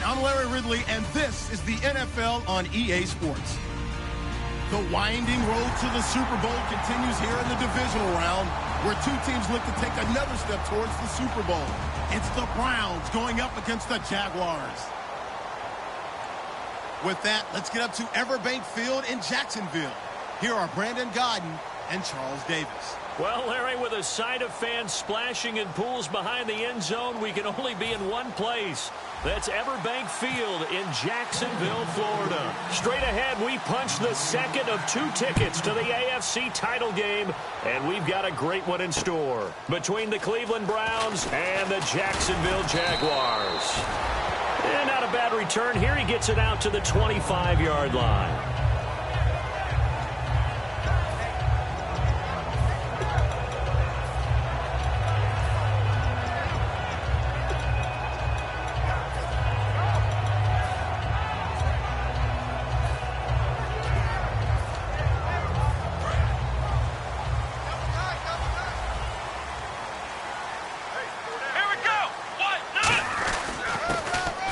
I'm Larry Ridley, and this is the NFL on EA Sports. The winding road to the Super Bowl continues here in the divisional round, where two teams look to take another step towards the Super Bowl. It's the Browns going up against the Jaguars. With that, let's get up to Everbank Field in Jacksonville. Here are Brandon Godden and Charles Davis. Well, Larry, with a sight of fans splashing in pools behind the end zone, we can only be in one place. That's Everbank Field in Jacksonville, Florida. Straight ahead, we punch the second of two tickets to the AFC title game, and we've got a great one in store between the Cleveland Browns and the Jacksonville Jaguars. And not a bad return here. He gets it out to the 25-yard line.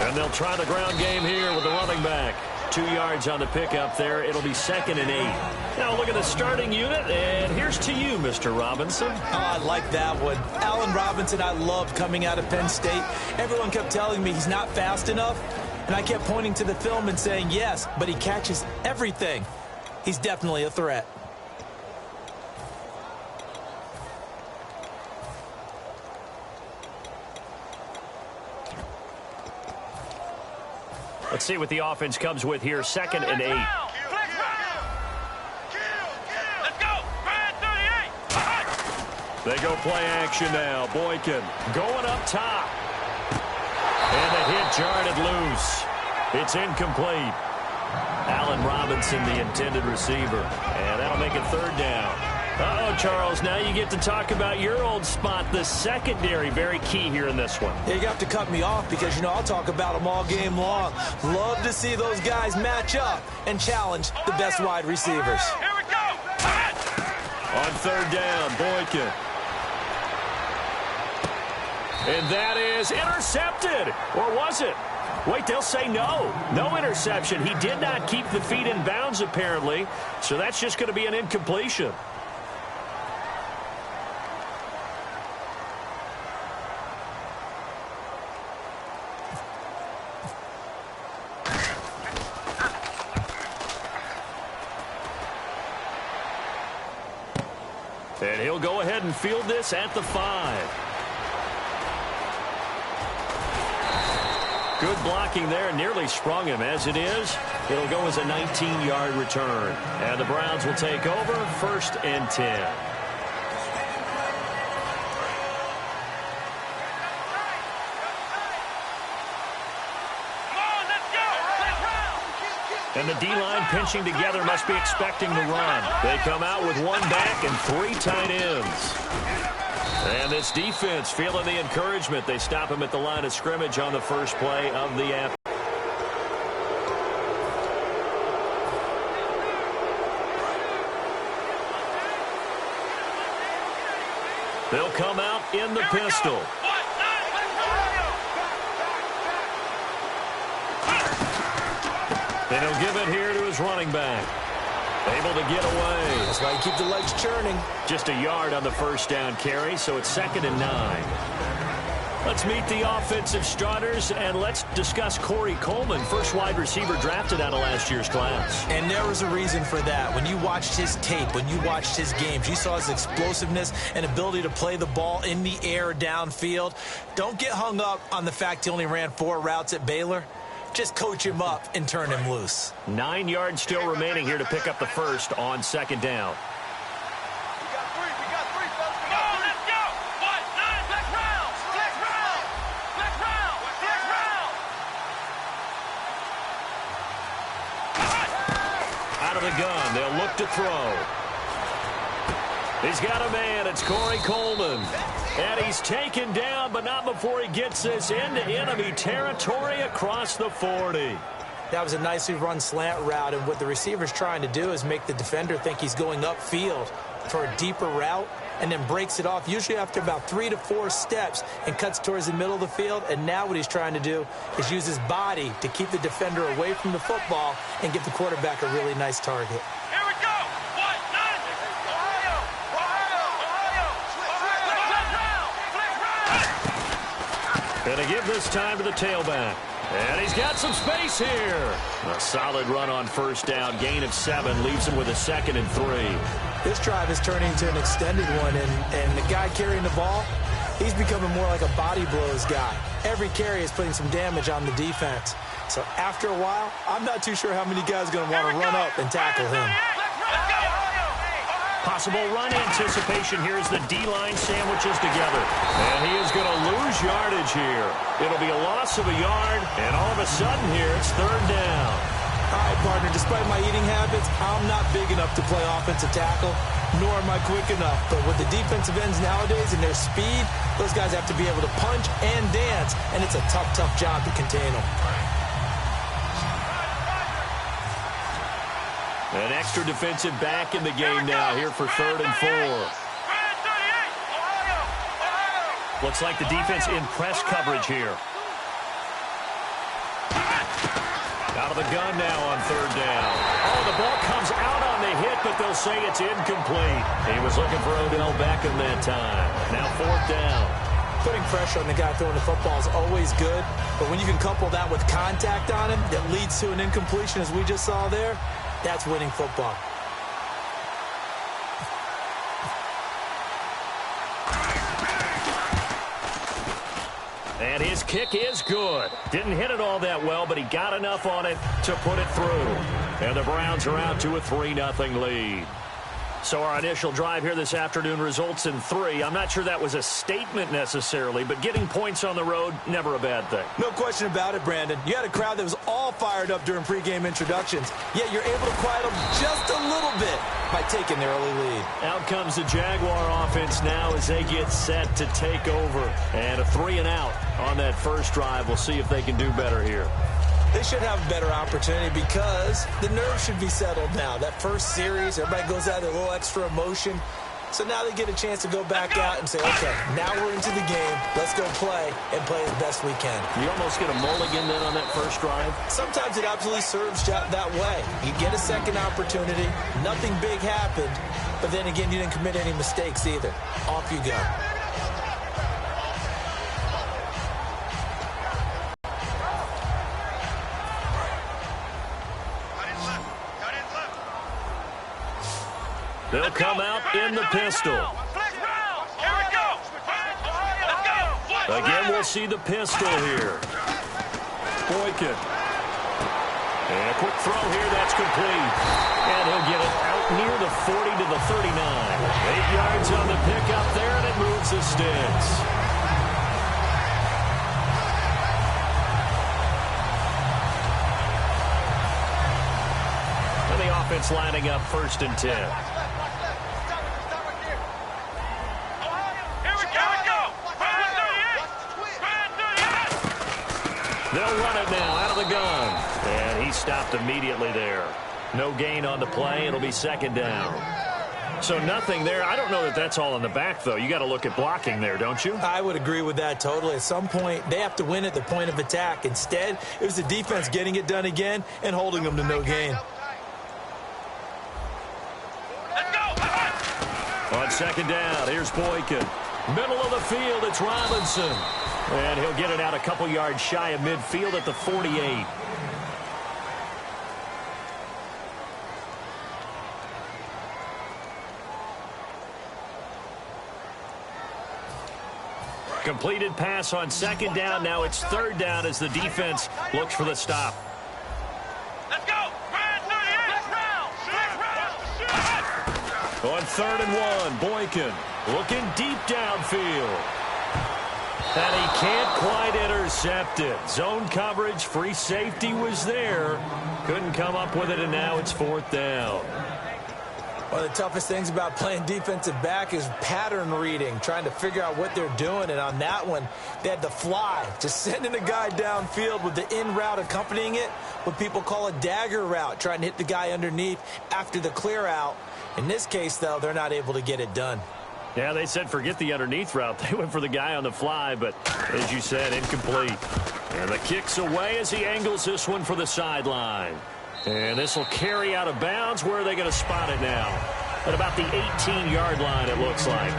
And they'll try the ground game here with the running back. 2 yards on the pickup there. It'll be 2nd and 8. Now look at the starting unit, and here's to you, Mr. Robinson. Oh, I like that one. Allen Robinson, I loved coming out of Penn State. Everyone kept telling me he's not fast enough, and I kept pointing to the film and saying yes, but he catches everything. He's definitely a threat. Let's see what the offense comes with here. 2nd and 8. They go play action now. Boykin going up top. And the hit jarred it loose. It's incomplete. Allen Robinson, the intended receiver. And that'll make it 3rd down. Uh-oh, Charles, now you get to talk about your old spot, the secondary. Very key here in this one. You have to cut me off because, I'll talk about them all game long. Love to see those guys match up and challenge the best wide receivers. Here we go. On 3rd down, Boykin. And that is intercepted. Or was it? Wait, they'll say no. No interception. He did not keep the feet in bounds, apparently. So that's just going to be an incompletion. And he'll go ahead and field this at the 5. Good blocking there. Nearly sprung him. As it is, it'll go as a 19-yard return. And the Browns will take over 1st and 10. And the D-line pinching together must be expecting the run. They come out with one back and 3 tight ends. And this defense feeling the encouragement. They stop him at the line of scrimmage on the first play of the afternoon. They'll come out in the pistol. Then he'll give it here to his running back. Able to get away. That's why you keep the legs churning. Just a yard on the 1st down carry, so it's 2nd and 9. Let's meet the offensive starters, and let's discuss Corey Coleman, first wide receiver drafted out of last year's class. And there was a reason for that. When you watched his tape, when you watched his games, you saw his explosiveness and ability to play the ball in the air downfield. Don't get hung up on the fact he only ran 4 routes at Baylor. Just coach him up and turn him loose. 9 yards still remaining here to pick up the first on second down. The gun. They'll look to throw. He's got a man. It's Corey Coleman. And he's taken down, but not before he gets this into enemy territory across the 40. That was a nicely run slant route, and what the receiver's trying to do is make the defender think he's going upfield for a deeper route, and then breaks it off, usually after about 3 to 4 steps, and cuts towards the middle of the field. And now what he's trying to do is use his body to keep the defender away from the football and give the quarterback a really nice target. Here we go. Gonna give this time to the tailback. And he's got some space here. A solid run on first down. Gain of 7 leaves him with a 2nd and 3. This drive is turning into an extended one, and the guy carrying the ball, he's becoming more like a body blows guy. Every carry is putting some damage on the defense. So after a while, I'm not too sure how many guys are going to want to run up and tackle him. Possible run anticipation here as the D-line sandwiches together. And he is going to lose yardage here. It'll be a loss of a yard, and all of a sudden here, it's 3rd down. All right, partner, despite my eating habits, I'm not big enough to play offensive tackle, nor am I quick enough. But with the defensive ends nowadays and their speed, those guys have to be able to punch and dance, and it's a tough, tough job to contain them. An extra defensive back in the game now here for 3rd and 4. Looks like the defense in press coverage here. Out of the gun now on 3rd down. Oh, the ball comes out on the hit, but they'll say it's incomplete. He was looking for Odell Beckham that time. Now 4th down. Putting pressure on the guy throwing the football is always good, but when you can couple that with contact on him that leads to an incompletion, as we just saw there, that's winning football. And his kick is good. Didn't hit it all that well, but he got enough on it to put it through. And the Browns are out to a 3-0 lead. So our initial drive here this afternoon results in 3. I'm not sure that was a statement necessarily, but getting points on the road, never a bad thing. No question about it, Brandon. You had a crowd that was all fired up during pregame introductions, yet you're able to quiet them just a little bit by taking the early lead. Out comes the Jaguar offense now as they get set to take over. And a 3-and-out on that first drive. We'll see if they can do better here. They should have a better opportunity because the nerves should be settled now. That first series, everybody goes out with a little extra emotion. So now they get a chance to go back out and say, okay, now we're into the game. Let's go play and play as best we can. You almost get a mulligan then on that first drive? Sometimes it absolutely serves that way. You get a second opportunity. Nothing big happened. But then again, you didn't commit any mistakes either. Off you go. They'll come out in the pistol. Again, we'll see the pistol here. Boykin. And a quick throw here, that's complete. And he'll get it out near the 40 to the 39. 8 yards on the pickup there, and it moves the sticks. And the offense lining up 1st and 10. They'll run it now out of the gun. And he stopped immediately there. No gain on the play. It'll be 2nd down. So nothing there. I don't know that that's all in the back, though. You got to look at blocking there, don't you? I would agree with that totally. At some point, they have to win at the point of attack. Instead, it was the defense getting it done again and holding them to no gain. On 2nd down, here's Boykin. Middle of the field, it's Robinson. And he'll get it out a couple yards shy of midfield at the 48. Completed pass on second down. Now it's third down as the defense looks for the stop. Let's go. On 3rd and 1, Boykin looking deep downfield. And he can't quite intercept it. Zone coverage, free safety was there. Couldn't come up with it, and now it's 4th down. One of the toughest things about playing defensive back is pattern reading, trying to figure out what they're doing. And on that one, they had to fly, just sending a guy downfield with the in route accompanying it, what people call a dagger route, trying to hit the guy underneath after the clear out. In this case, though, they're not able to get it done. Yeah, they said forget the underneath route. They went for the guy on the fly, but as you said, incomplete. And the kick's away as he angles this one for the sideline. And this will carry out of bounds. Where are they going to spot it now? At about the 18-yard line, it looks like.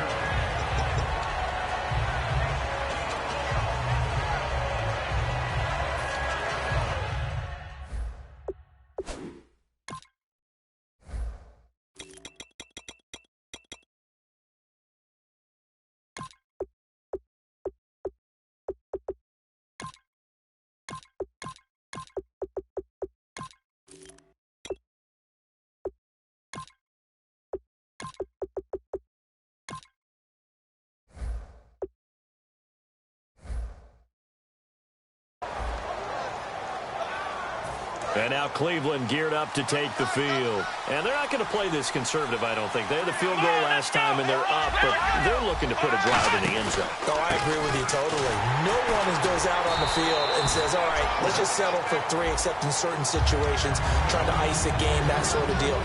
And now Cleveland geared up to take the field. And they're not going to play this conservative, I don't think. They had the field goal last time, and they're up, but they're looking to put a drive in the end zone. Oh, I agree with you totally. No one goes out on the field and says, all right, let's just settle for 3, except in certain situations, trying to ice a game, that sort of deal.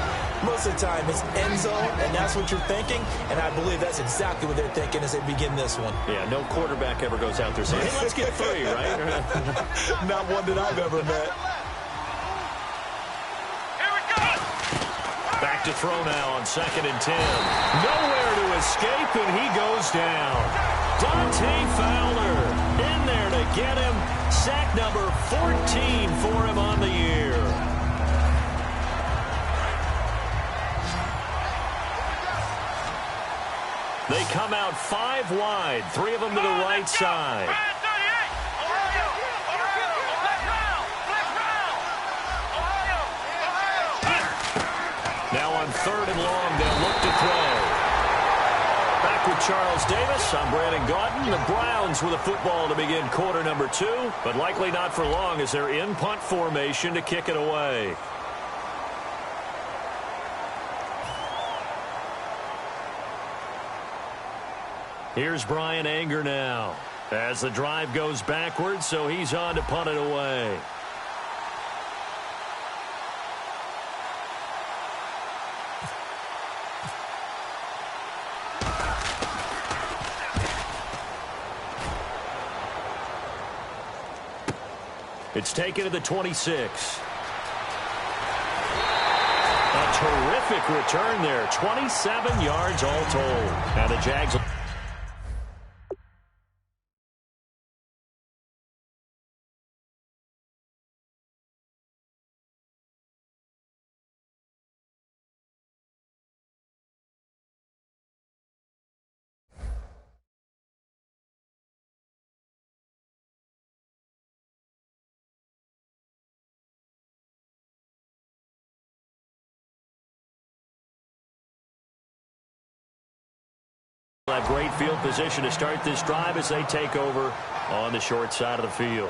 Most of the time, it's end zone, and that's what you're thinking, and I believe that's exactly what they're thinking as they begin this one. Yeah, no quarterback ever goes out there saying, hey, let's get 3, right? Not one that I've ever met. Back to throw now on 2nd and 10. Nowhere to escape, and he goes down. Dante Fowler in there to get him. Sack number 14 for him on the year. They come out 5 wide, 3 of them to the right side. Now on 3rd and long, they'll look to throw. Back with Charles Davis. I'm Brandon Gaudin. The Browns with a football to begin quarter number 2, but likely not for long as they're in punt formation to kick it away. Here's Brian Anger now as the drive goes backwards, so he's on to punt it away. It's taken to the 26. A terrific return there. 27 yards all told. Now the Jags have great field position to start this drive as they take over on the short side of the field.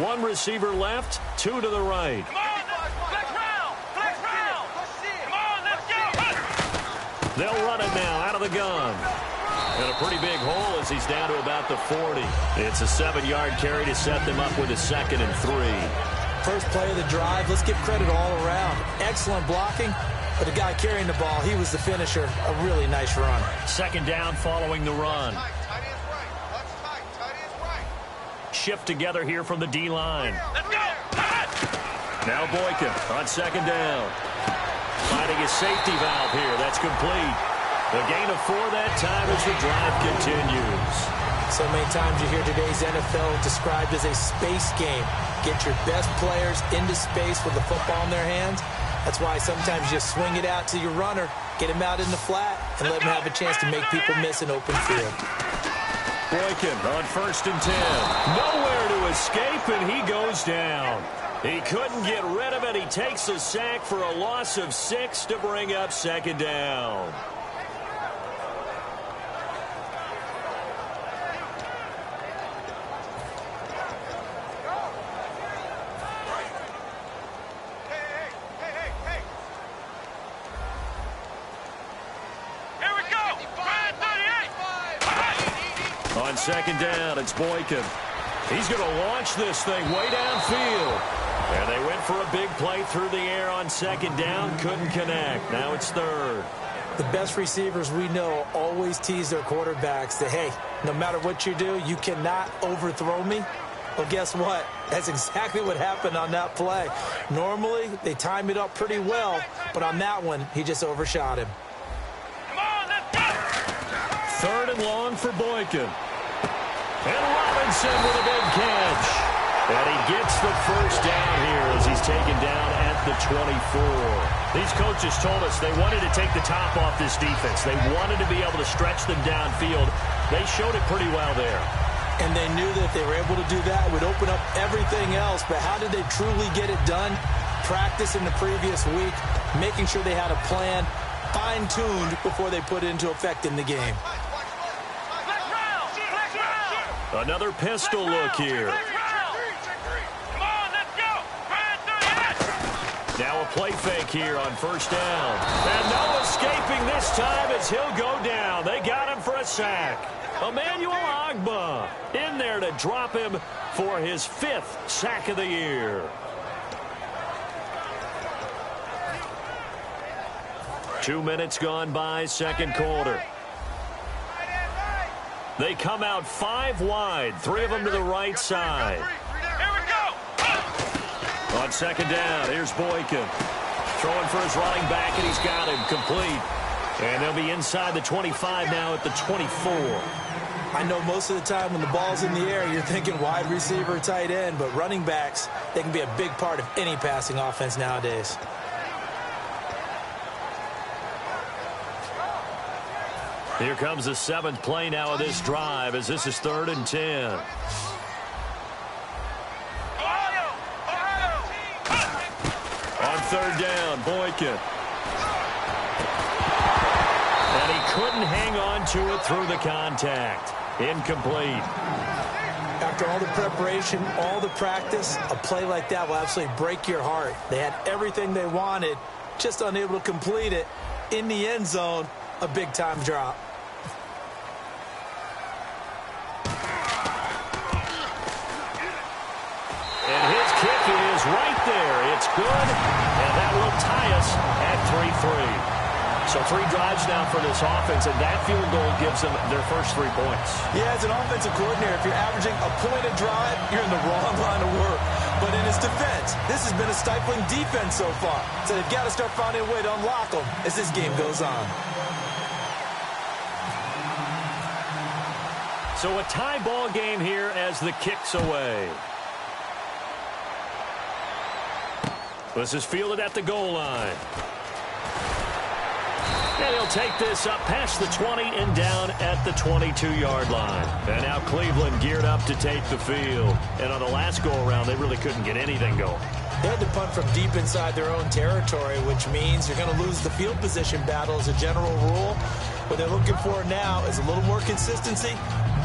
One receiver left, two to the right. Come on, flex round. Come on, let's go. They'll run it now out of the gun. And a pretty big hole as he's down to about the 40. It's a 7-yard carry to set them up with a 2nd and 3. First play of the drive, let's give credit all around. Excellent blocking, but the guy carrying the ball, he was the finisher. A really nice run. 2nd down following the run. Shift together here from the D-line. Let's go. Now Boykin on 2nd down. Finding his safety valve here. That's complete. The gain of 4 that time as the drive continues. So many times you hear today's NFL described as a space game. Get your best players into space with the football in their hands. That's why sometimes you just swing it out to your runner, get him out in the flat, and let him have a chance to make people miss an open field. Boykin on 1st and 10. Nowhere to escape, and he goes down. He couldn't get rid of it. He takes a sack for a loss of 6 to bring up 2nd down. On 2nd down, it's Boykin. He's going to launch this thing way downfield. And they went for a big play through the air on 2nd down. Couldn't connect. Now it's 3rd. The best receivers we know always tease their quarterbacks that, hey, no matter what you do, you cannot overthrow me. Well, guess what? That's exactly what happened on that play. Normally, they time it up pretty well, but on that one, he just overshot him. Come on, let's go. 3rd and long for Boykin. And Robinson with a big catch. And he gets the 1st down here as he's taken down at the 24. These coaches told us they wanted to take the top off this defense. They wanted to be able to stretch them downfield. They showed it pretty well there. And they knew that if they were able to do that, it would open up everything else. But how did they truly get it done? Practice in the previous week, making sure they had a plan, fine-tuned before they put it into effect in the game. Another pistol look here. Come on, let's go. Now a play fake here on 1st down. And no escaping this time as he'll go down. They got him for a sack. Emmanuel Ogbah in there to drop him for his 5th sack of the year. Two minutes gone by, 2nd quarter. They come out 5 wide, 3 of them to the right side. Here we go. On 2nd down, here's Boykin. Throwing for his running back, and he's got him complete. And they'll be inside the 25 now at the 24. I know most of the time when the ball's in the air, you're thinking wide receiver, tight end, but running backs, they can be a big part of any passing offense nowadays. Here comes the 7th play now of this drive as this is 3rd and 10. On 3rd down, Boykin. And he couldn't hang on to it through the contact. Incomplete. After all the preparation, all the practice, a play like that will absolutely break your heart. They had everything they wanted, just unable to complete it. In the end zone, a big-time drop. And his kick is right there. It's good, and that will tie us at 3-3. So 3 drives now for this offense, and that field goal gives them their first 3 points. Yeah, as an offensive coordinator, if you're averaging a point a drive, you're in the wrong line of work. But in his defense, this has been a stifling defense so far. So they've got to start finding a way to unlock them as this game goes on. So a tie ball game here as the kick's away. This is fielded at the goal line. And he'll take this up past the 20 and down at the 22-yard line. And now Cleveland geared up to take the field. And on the last go-around, they really couldn't get anything going. They had to punt from deep inside their own territory, which means you're going to lose the field position battle as a general rule. What they're looking for now is a little more consistency,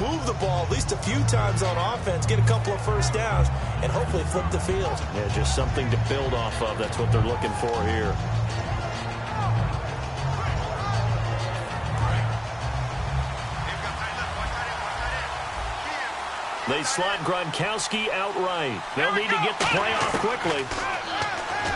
move the ball at least a few times on offense, get a couple of first downs, and hopefully flip the field. Yeah, just something to build off of. That's what they're looking for here. They slot Gronkowski outright. They'll need to get the play off quickly.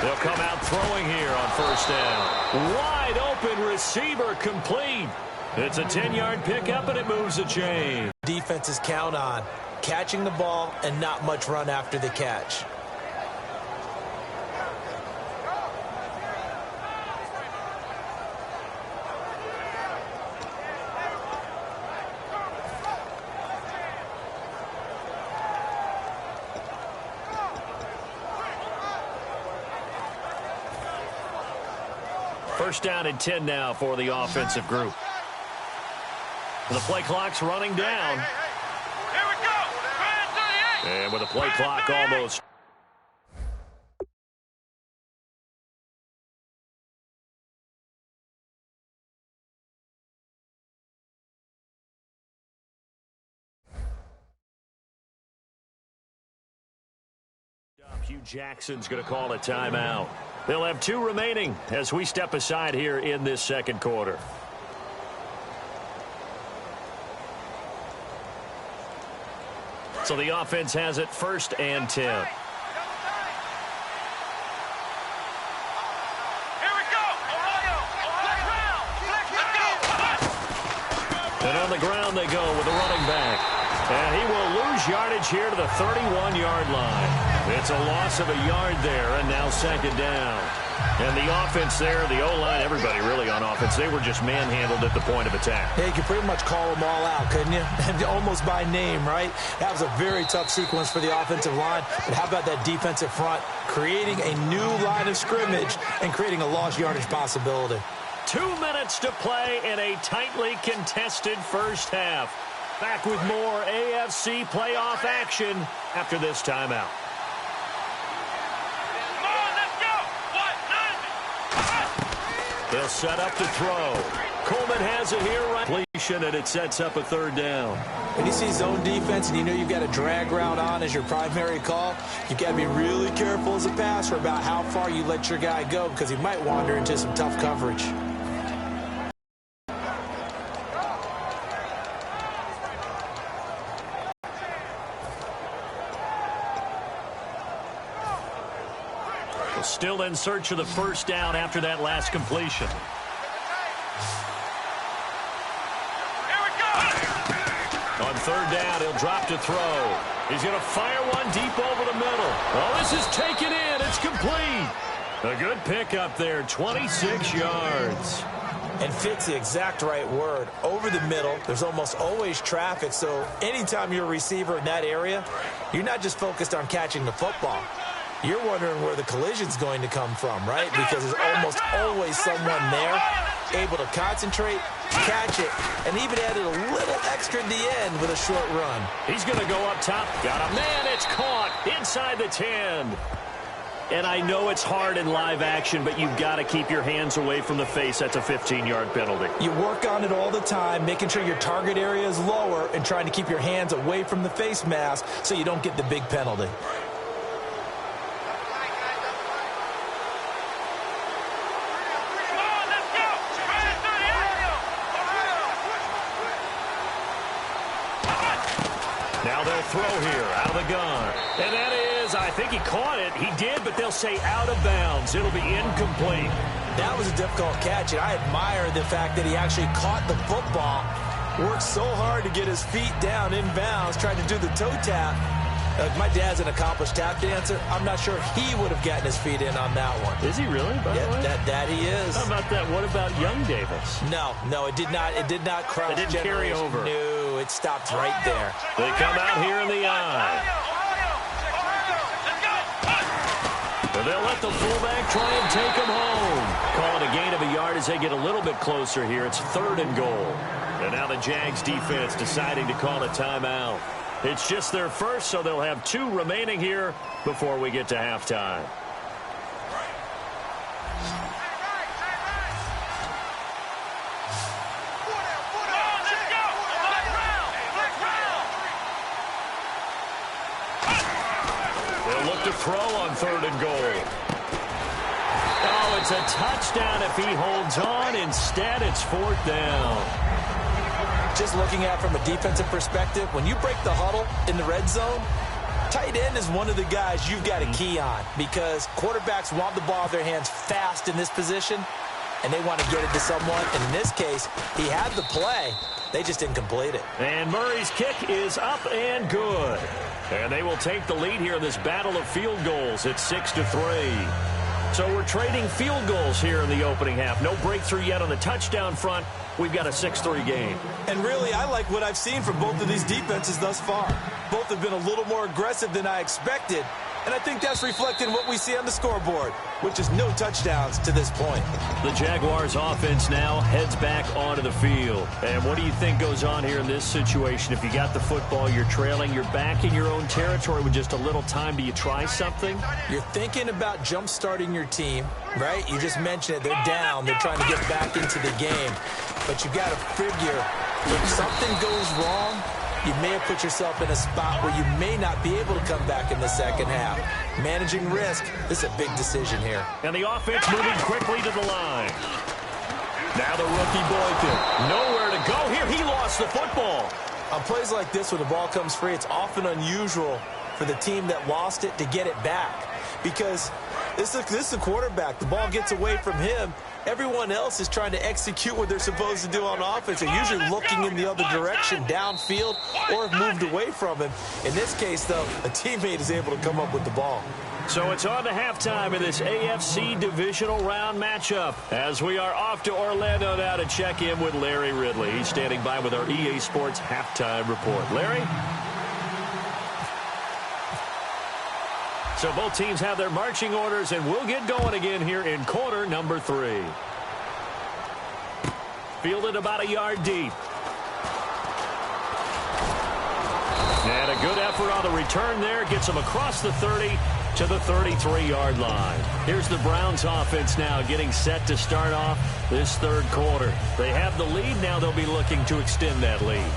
They'll come out throwing here on first down. Wide open receiver complete. It's a 10-yard pickup, and it moves the chain. Defenses count on catching the ball and not much run after the catch. First down and 10 now for the offensive group. The play clock's running down. Here we go. And with the play clock almost. Hugh Jackson's going to call a timeout. They'll have 2 remaining as we step aside here in this second quarter. So the offense has it first and 10. Here we go. Ohio. Let's go. And on the ground they go with the running back. And he will lose yardage here to the 31-yard line. It's a loss of a yard there, and now second down. And the offense there, the O-line, everybody really on offense, they were just manhandled at the point of attack. Yeah, you could pretty much call them all out, couldn't you? Almost by name, right? That was a very tough sequence for the offensive line. But how about that defensive front creating a new line of scrimmage and creating a lost yardage possibility? 2 minutes to play in a tightly contested first half. Back with more AFC playoff action after this timeout. Come on, let's go. They'll set up to throw. Coleman has it here, right? Completion, and it sets up a third down. When you see zone defense and you know you've got a drag route on as your primary call, you've got to be really careful as a passer about how far you let your guy go because he might wander into some tough coverage. Still in search of the first down after that last completion. Here we go. On third down, he'll drop to throw. He's going to fire one deep over the middle. Oh, this is taken in. It's complete. A good pickup there, 26 yards. And fits the exact right word. Over the middle, there's almost always traffic, so anytime you're a receiver in that area, you're not just focused on catching the football. You're wondering where the collision's going to come from, right? Because there's almost always someone there able to concentrate, catch it, and even added a little extra at the end with a short run. He's going to go up top. Got a man. It's caught inside the 10. And I know it's hard in live action, but you've got to keep your hands away from the face. That's a 15-yard penalty. You work on it all the time, making sure your target area is lower and trying to keep your hands away from the face mask so you don't get the big penalty. Now they'll throw here out of the gun. And that is, I think he caught it. He did, but they'll say out of bounds. It'll be incomplete. That was a difficult catch, and I admire the fact that he actually caught the football, worked so hard to get his feet down in bounds, tried to do the toe tap. My dad's an accomplished tap dancer. I'm not sure he would have gotten his feet in on that one. Is he really, by the way? That he is. How about that? What about young Davis? No, it did not. It did not cross. It didn't carry over. No, it stopped right there. They come out here in the eye. And they'll let the fullback try and take him home. Call it a gain of a yard as they get a little bit closer here. It's 3rd and goal. And now the Jags defense deciding to call a timeout. It's just their first, so they'll have 2 remaining here before we get to halftime. to throw on 3rd and goal. Oh, it's a touchdown if he holds on. Instead, it's 4th down. Just looking at it from a defensive perspective, when you break the huddle in the red zone, tight end is one of the guys you've got to key on because quarterbacks want the ball in their hands fast in this position, and they want to get it to someone. And in this case, he had the play. They just didn't complete it. And Murray's kick is up and good. And they will take the lead here in this battle of field goals at 6-3. So we're trading field goals here in the opening half. No breakthrough yet on the touchdown front. We've got a 6-3 game. And really, I like what I've seen from both of these defenses thus far. Both have been a little more aggressive than I expected. And I think that's reflected in what we see on the scoreboard, which is no touchdowns to this point. The Jaguars offense now heads back onto the field. And what do you think goes on here in this situation? If you got the football, you're trailing, you're back in your own territory with just a little time. Do you try something? You're thinking about jump-starting your team, right? You just mentioned it. They're down. They're trying to get back into the game. But you got to figure if something goes wrong, you may have put yourself in a spot where you may not be able to come back in the second half. Managing risk, this is a big decision here. And the offense moving quickly to the line. Now the rookie Boykin. Nowhere to go here. He lost the football. On plays like this where the ball comes free, it's often unusual for the team that lost it to get it back. Because this is a quarterback. The ball gets away from him. Everyone else is trying to execute what they're supposed to do on offense. They're usually looking in the other direction, downfield, or have moved away from him. In this case, though, a teammate is able to come up with the ball. So it's on to halftime in this AFC divisional round matchup as we are off to Orlando now to check in with Larry Ridley. He's standing by with our EA Sports halftime report. Larry? So both teams have their marching orders, and we'll get going again here in quarter number 3. Fielded about a yard deep. And a good effort on the return there. Gets them across the 30 to the 33-yard line. Here's the Browns offense now getting set to start off this third quarter. They have the lead. Now they'll be looking to extend that lead.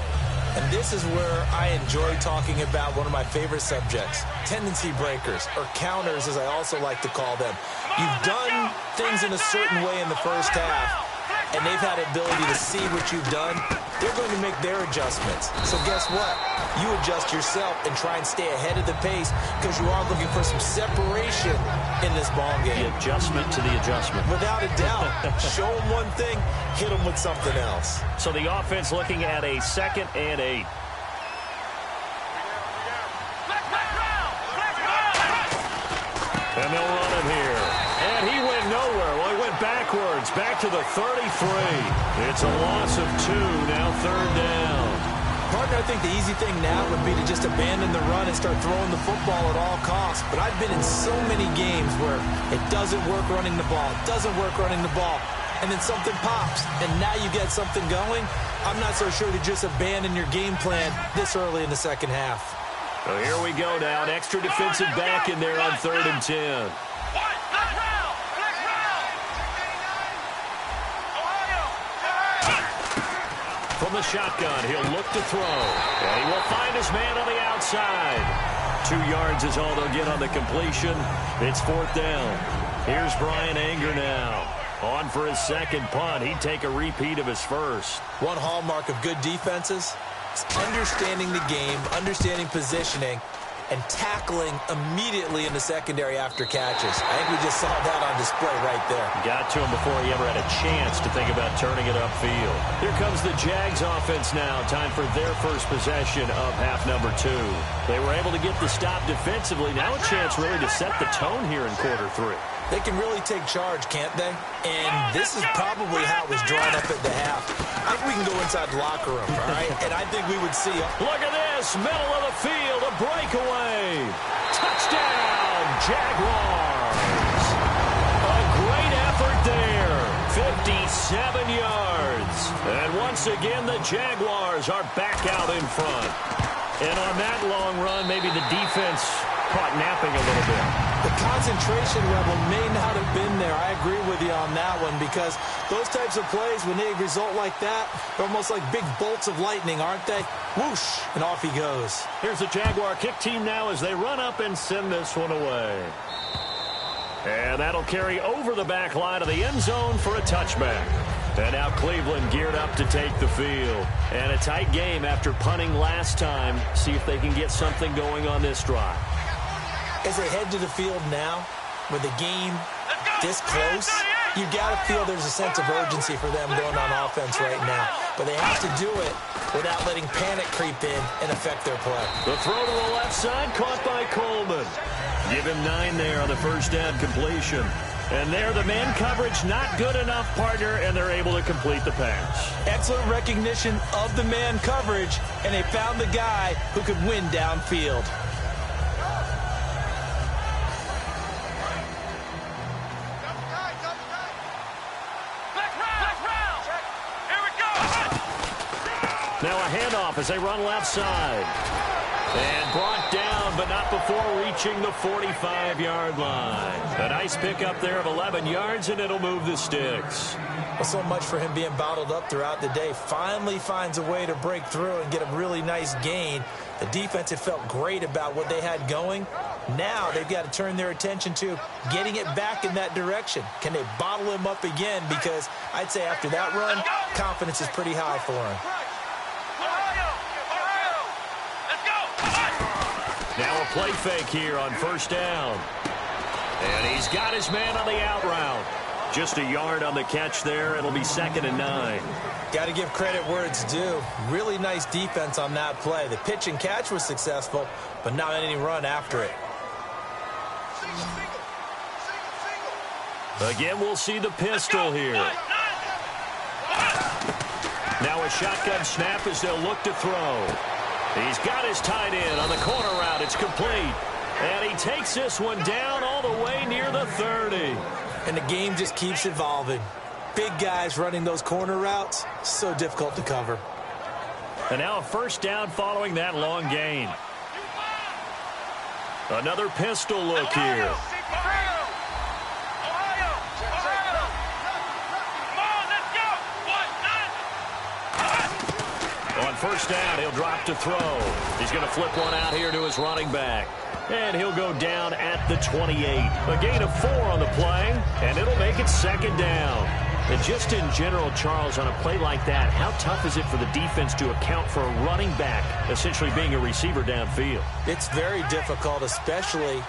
And this is where I enjoy talking about one of my favorite subjects, tendency breakers, or counters as I also like to call them. You've done things in a certain way in the first half, and they've had the ability to see what you've done. They're going to make their adjustments. So guess what? You adjust yourself and try and stay ahead of the pace because you are looking for some separation in this ball game. The adjustment to the adjustment. Without a doubt. Show them one thing, hit them with something else. So the offense looking at a 2nd and 8. And they'll run him here. And he went nowhere. Well, he went backwards, back to the 33. It's a loss of 2, now 3rd down. Partner, I think the easy thing now would be to just abandon the run and start throwing the football at all costs. But I've been in so many games where it doesn't work running the ball, and then something pops, and now you get something going. I'm not so sure to just abandon your game plan this early in the second half. So here we go now. An extra defensive back in there on 3rd and 10. From the shotgun, he'll look to throw. And he will find his man on the outside. 2 yards is all they'll get on the completion. It's 4th down. Here's Brian Anger now. On for his second punt. He'd take a repeat of his first. One hallmark of good defenses is understanding the game, understanding positioning, and tackling immediately in the secondary after catches. I think we just saw that on display right there. Got to him before he ever had a chance to think about turning it upfield. Here comes the Jags offense now. Time for their first possession of half number 2. They were able to get the stop defensively. Now a chance really to set the tone here in quarter 3. They can really take charge, can't they? And this is probably how it was drawn up at the half. I think we can go inside the locker room, all right? And I think we would see... Look at this, middle of the field, a breakaway. Touchdown, Jaguars. A great effort there. 57 yards. And once again, the Jaguars are back out in front. And on that long run, maybe the defense caught napping a little bit. The concentration level may not have been there. I agree with you on that one, because those types of plays, when they result like that, they're almost like big bolts of lightning, aren't they? Whoosh, and off he goes. Here's the Jaguar kick team now as they run up and send this one away. And that'll carry over the back line of the end zone for a touchback. And now Cleveland geared up to take the field. And a tight game after punting last time. See if they can get something going on this drive. As they head to the field now, with the game this close, you got to feel there's a sense of urgency for them going on offense right now. But they have to do it without letting panic creep in and affect their play. The throw to the left side, caught by Coleman. Give him 9 there on the first down completion. And there, the man coverage not good enough, partner, and they're able to complete the pass. Excellent recognition of the man coverage, and they found the guy who could win downfield. Now a handoff as they run left side. And brought down, but not before reaching the 45-yard line. A nice pickup there of 11 yards, and it'll move the sticks. Well, so much for him being bottled up throughout the day. Finally finds a way to break through and get a really nice gain. The defense had felt great about what they had going. Now they've got to turn their attention to getting it back in that direction. Can they bottle him up again? Because I'd say after that run, confidence is pretty high for him. Now a play fake here on first down. And he's got his man on the out route. Just a yard on the catch there. It'll be 2nd and 9. Got to give credit where it's due. Really nice defense on that play. The pitch and catch was successful, but not any run after it. Again, we'll see the pistol here. Now a shotgun snap as they'll look to throw. He's got his tight end on the corner route. It's complete. And he takes this one down all the way near the 30. And the game just keeps evolving. Big guys running those corner routes, so difficult to cover. And now a first down following that long gain. Another pistol look here. On first down, he'll drop to throw. He's going to flip one out here to his running back. And he'll go down at the 28. A gain of 4 on the play, and it'll make it 2nd down. And just in general, Charles, on a play like that, how tough is it for the defense to account for a running back essentially being a receiver downfield? It's very difficult, especially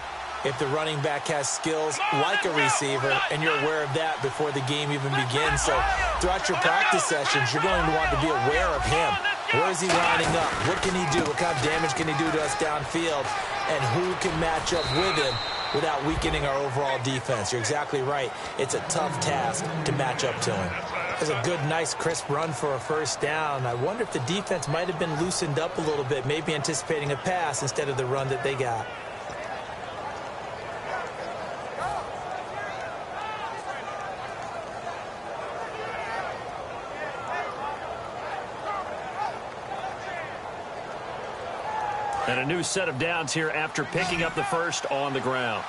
if the running back has skills like a receiver, and you're aware of that before the game even begins. So throughout your practice sessions, you're going to want to be aware of him. Where is he lining up? What can he do? What kind of damage can he do to us downfield? And who can match up with him without weakening our overall defense? You're exactly right. It's a tough task to match up to him. There's a good, nice, crisp run for a first down. I wonder if the defense might have been loosened up a little bit, maybe anticipating a pass instead of the run that they got. And a new set of downs here after picking up the first on the ground.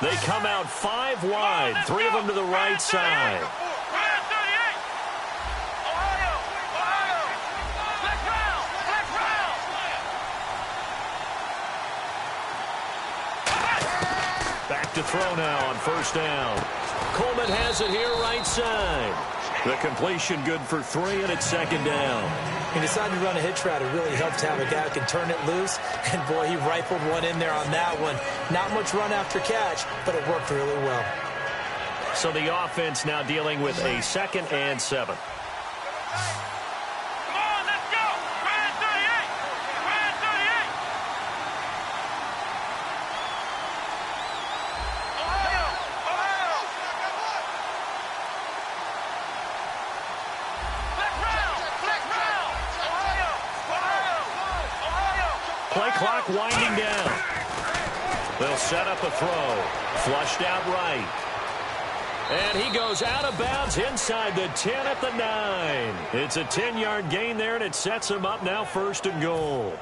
They come out 5 wide, 3 of them to the right side. Back to throw now on first down. Coleman has it here right side. The completion good for 3, and it's 2nd down. He decided to run a hitch route. It really helped to have a guy who can turn it loose. And, boy, he rifled one in there on that one. Not much run after catch, but it worked really well. So the offense now dealing with a 2nd and 7. Play clock winding down. They'll set up a throw. Flushed out right. And he goes out of bounds inside the 10 at the 9. It's a 10-yard gain there, and it sets him up now 1st and goal.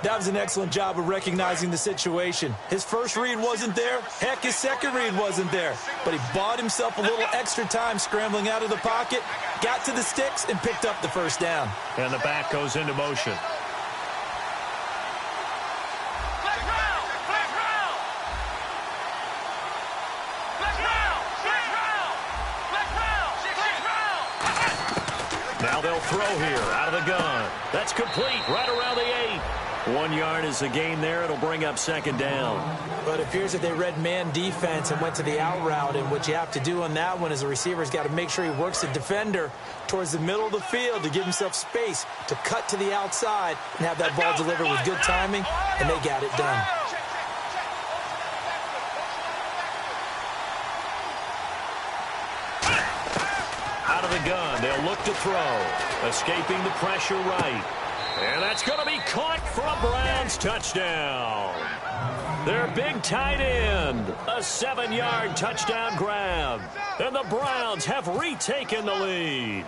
That was an excellent job of recognizing the situation. His first read wasn't there. Heck, his second read wasn't there. But he bought himself a little extra time scrambling out of the pocket, got to the sticks, and picked up the first down. And the back goes into motion. Now they'll throw here out of the gun. That's complete right around the 8. 1 yard is the gain there. It'll bring up second down. But it appears that they read man defense and went to the out route. And what you have to do on that one is the receiver's got to make sure he works the defender towards the middle of the field to give himself space to cut to the outside and have that ball delivered with good timing. And they got it done. Out of the gun, they'll look to throw. Escaping the pressure right. And that's going to be caught for a Browns touchdown. Their big tight end. A 7-yard touchdown grab. And the Browns have retaken the lead.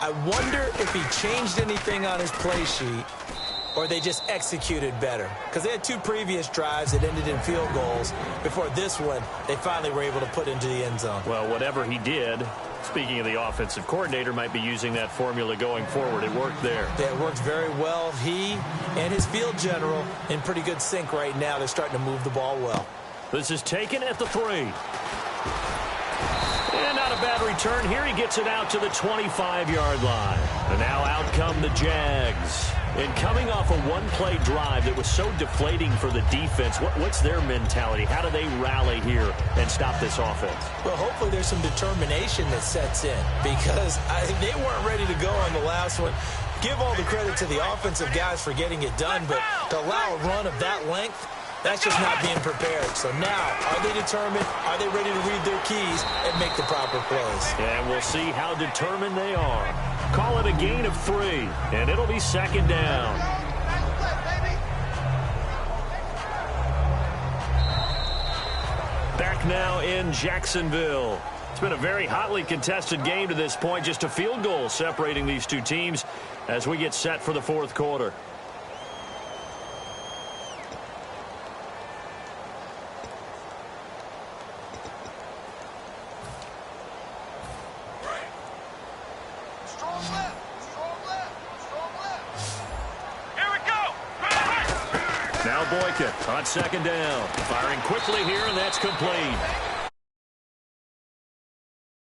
I wonder if he changed anything on his play sheet or they just executed better. Because they had 2 previous drives that ended in field goals. Before this one, they finally were able to put into the end zone. Well, whatever he did, speaking of the offensive coordinator, might be using that formula going forward. It worked there. Yeah, it worked very well. He and his field general in pretty good sync right now. They're starting to move the ball well. This is taken at the 3. And not a bad return here. He gets it out to the 25-yard line. And now out come the Jags. And coming off a one-play drive that was so deflating for the defense, what's their mentality? How do they rally here and stop this offense? Well, hopefully there's some determination that sets in because they weren't ready to go on the last one. Give all the credit to the offensive guys for getting it done, but to allow a run of that length, that's just not being prepared. So now, are they determined? Are they ready to read their keys and make the proper plays? And we'll see how determined they are. Call it a gain of 3, and it'll be second down. Back now in Jacksonville. It's been a very hotly contested game to this point. Just a field goal separating these two teams as we get set for the fourth quarter. Now Boykin on second down. Firing quickly here, and that's complete.